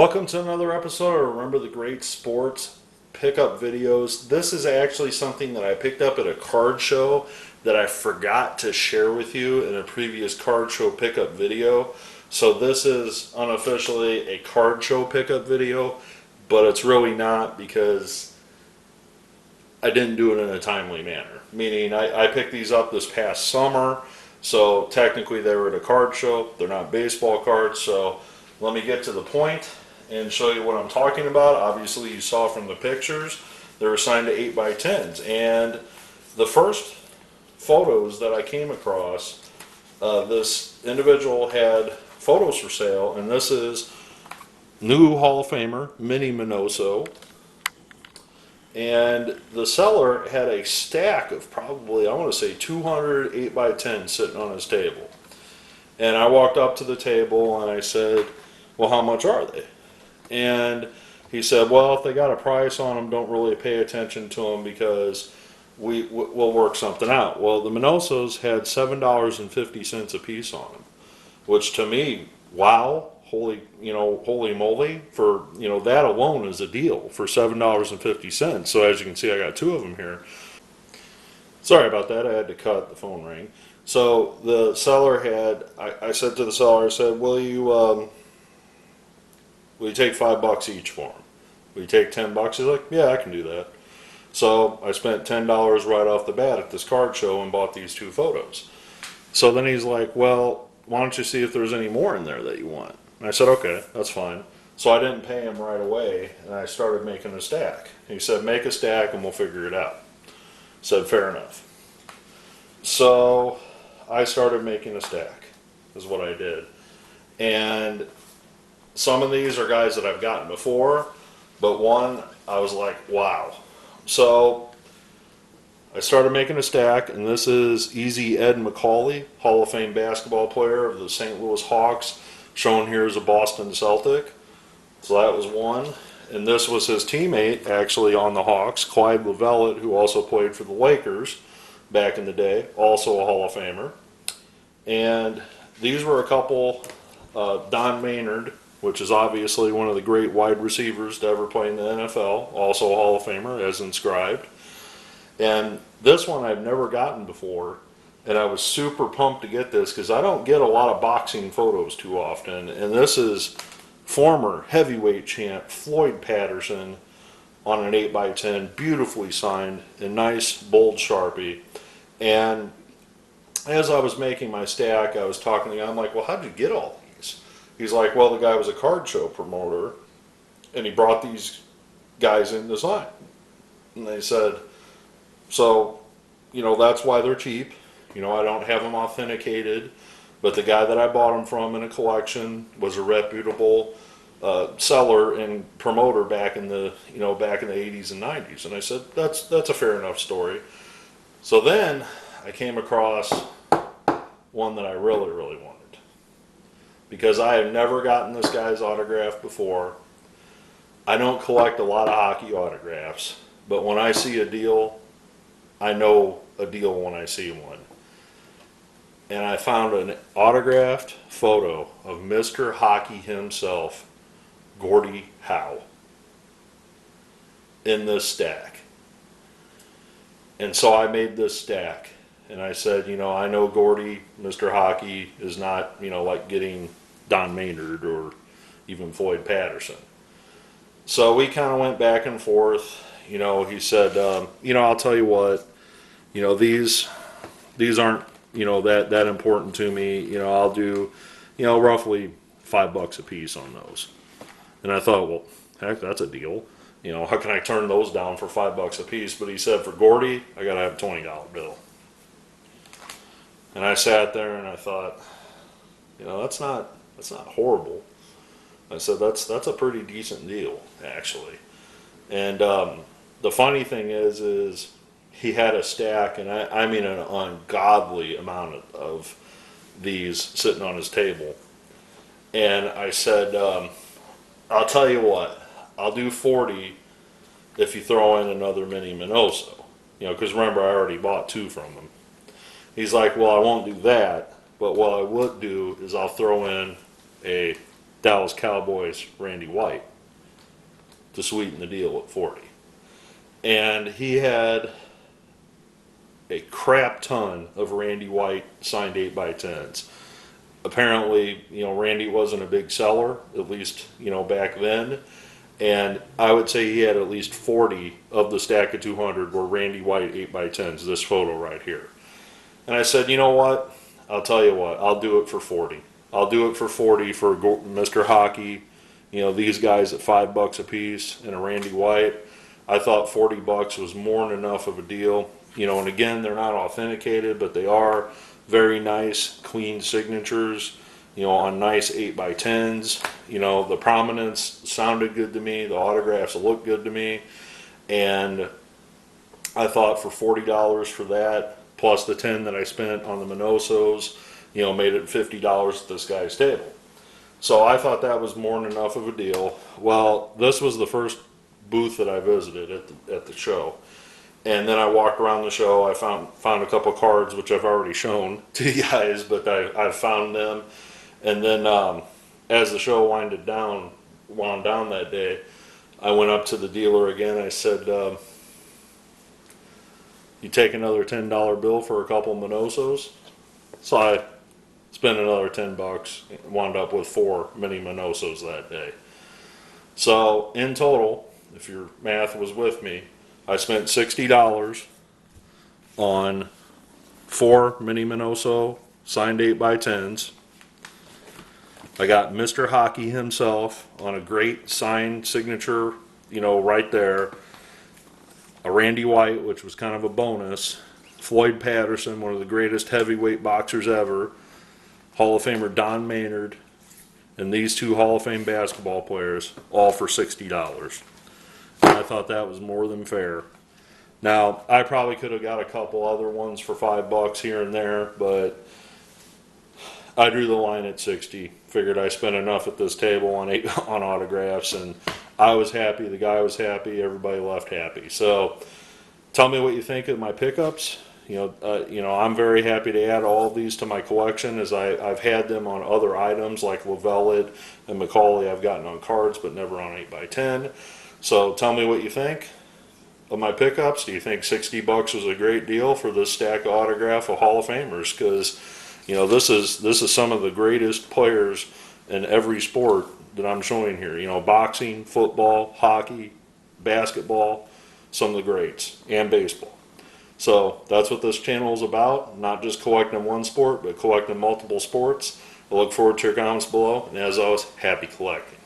Welcome to another episode of Remember the Great Sports Pickup Videos. This is actually something that I picked up at a card show that I forgot to share with you in a previous card show pickup video. So this is unofficially a card show pickup video, but it's really not because I didn't do it in a timely manner. Meaning I picked these up this past summer, so technically they were at a card show. They're not baseball cards, so let me get to the point and show you what I'm talking about. Obviously you saw from the pictures, they're assigned to 8x10s. And the first photos that I came across, this individual had photos for sale, and this is new Hall of Famer, Minnie Minoso. And the seller had a stack of probably, I want to say 200 8x10s sitting on his table. And I walked up to the table and I said, well, how much are they? And he said, well, if they got a price on them, don't really pay attention to them because we'll work something out. Well, the Minosos had $7.50 a piece on them, which to me, wow, holy moly, for, that alone is a deal for $7.50. So as you can see, I got two of them here. Sorry about that, I had to cut, the phone rang. So the seller had, I said to the seller, I said, will you take $5 each for them? Will you take $10? He's like, yeah, I can do that. So I spent $10 right off the bat at this card show and bought these two photos. So then he's like, well, why don't you see if there's any more in there that you want? And I said, okay, that's fine. So I didn't pay him right away, and I started making a stack. He said, make a stack and we'll figure it out. I said, fair enough. So I started making a stack, is what I did. And some of these are guys that I've gotten before, but one I was like, wow. So I started making a stack, and this is Easy Ed Macaulay, Hall of Fame basketball player of the St. Louis Hawks, shown here as a Boston Celtic. So that was one. And this was his teammate, actually, on the Hawks, Clyde Lovellette, who also played for the Lakers back in the day, also a Hall of Famer. And these were a couple, Don Maynard, which is obviously one of the great wide receivers to ever play in the NFL, also a Hall of Famer, as inscribed. And this one I've never gotten before, and I was super pumped to get this because I don't get a lot of boxing photos too often. And this is former heavyweight champ Floyd Patterson on an 8x10, beautifully signed, in nice bold Sharpie. And as I was making my stack, I was talking to him, I'm like, well, how'd you get all these? He's like, well, the guy was a card show promoter, and he brought these guys in to sign. And they said, so, that's why they're cheap. I don't have them authenticated, but the guy that I bought them from in a collection was a reputable seller and promoter back in the 80s and 90s. And I said, that's a fair enough story. So then I came across one that I really, really wanted, because I have never gotten this guy's autograph before. I don't collect a lot of hockey autographs, but when I see a deal, I know a deal when I see one. And I found an autographed photo of Mr. Hockey himself, Gordie Howe, in this stack. And so I made this stack, and I said, I know Gordie, Mr. Hockey, is not, like getting Don Maynard or even Floyd Patterson. So we kind of went back and forth. He said, I'll tell you what, these aren't, that important to me. I'll do, roughly $5 a piece on those. And I thought, well, heck, that's a deal. How can I turn those down for $5 a piece? But he said, for Gordie, I gotta have a $20 bill. And I sat there and I thought, that's not horrible. I said, that's a pretty decent deal, actually. And the funny thing is he had a stack, and I mean an ungodly amount of these sitting on his table. And I said, I'll tell you what, I'll do 40 if you throw in another Minnie Minoso. Because remember, I already bought two from him. He's like, well, I won't do that, but what I would do is I'll throw in a Dallas Cowboys Randy White to sweeten the deal at 40. And he had a crap ton of Randy White signed 8x10s. Apparently, Randy wasn't a big seller, at least, back then. And I would say he had at least 40 of the stack of 200 were Randy White 8x10s, this photo right here. And I said, you know what? I'll tell you what, I'll do it for 40. I'll do it for 40 for Mr. Hockey, these guys at $5 a piece and a Randy White. I thought $40 was more than enough of a deal. And again, they're not authenticated, but they are very nice, clean signatures, on nice 8x10s. The prominence sounded good to me. The autographs looked good to me. And I thought for $40 for that, plus the 10 that I spent on the Minosos, made it $50 at this guy's table. So I thought that was more than enough of a deal. Well, this was the first booth that I visited at the show. And then I walked around the show. I found a couple cards, which I've already shown to you guys, but I found them. And then as the show wound down that day, I went up to the dealer again. I said, you take another $10 bill for a couple Minosos? So I spent another $10, wound up with 4 mini Minosos that day. So in total, if your math was with me, I spent $60 on 4 mini Minoso signed 8x10s. I got Mr. Hockey himself on a great signed signature, right there. A Randy White, which was kind of a bonus. Floyd Patterson, one of the greatest heavyweight boxers ever. Hall of Famer Don Maynard. And these 2 Hall of Fame basketball players, all for $60. And I thought that was more than fair. Now, I probably could have got a couple other ones for $5 here and there, but I drew the line at 60. Figured I spent enough at this table on autographs, and I was happy. The guy was happy. Everybody left happy. So, tell me what you think of my pickups. I'm very happy to add all of these to my collection, as I've had them on other items like Lavellet and Macaulay. I've gotten on cards, but never on 8x10. So, tell me what you think of my pickups. Do you think $60 was a great deal for this stack of autograph of Hall of Famers? Because this is some of the greatest players in every sport that I'm showing here. Boxing, football, hockey, basketball, some of the greats, and baseball. So that's what this channel is about. Not just collecting one sport, but collecting multiple sports. I look forward to your comments below, and as always, happy collecting.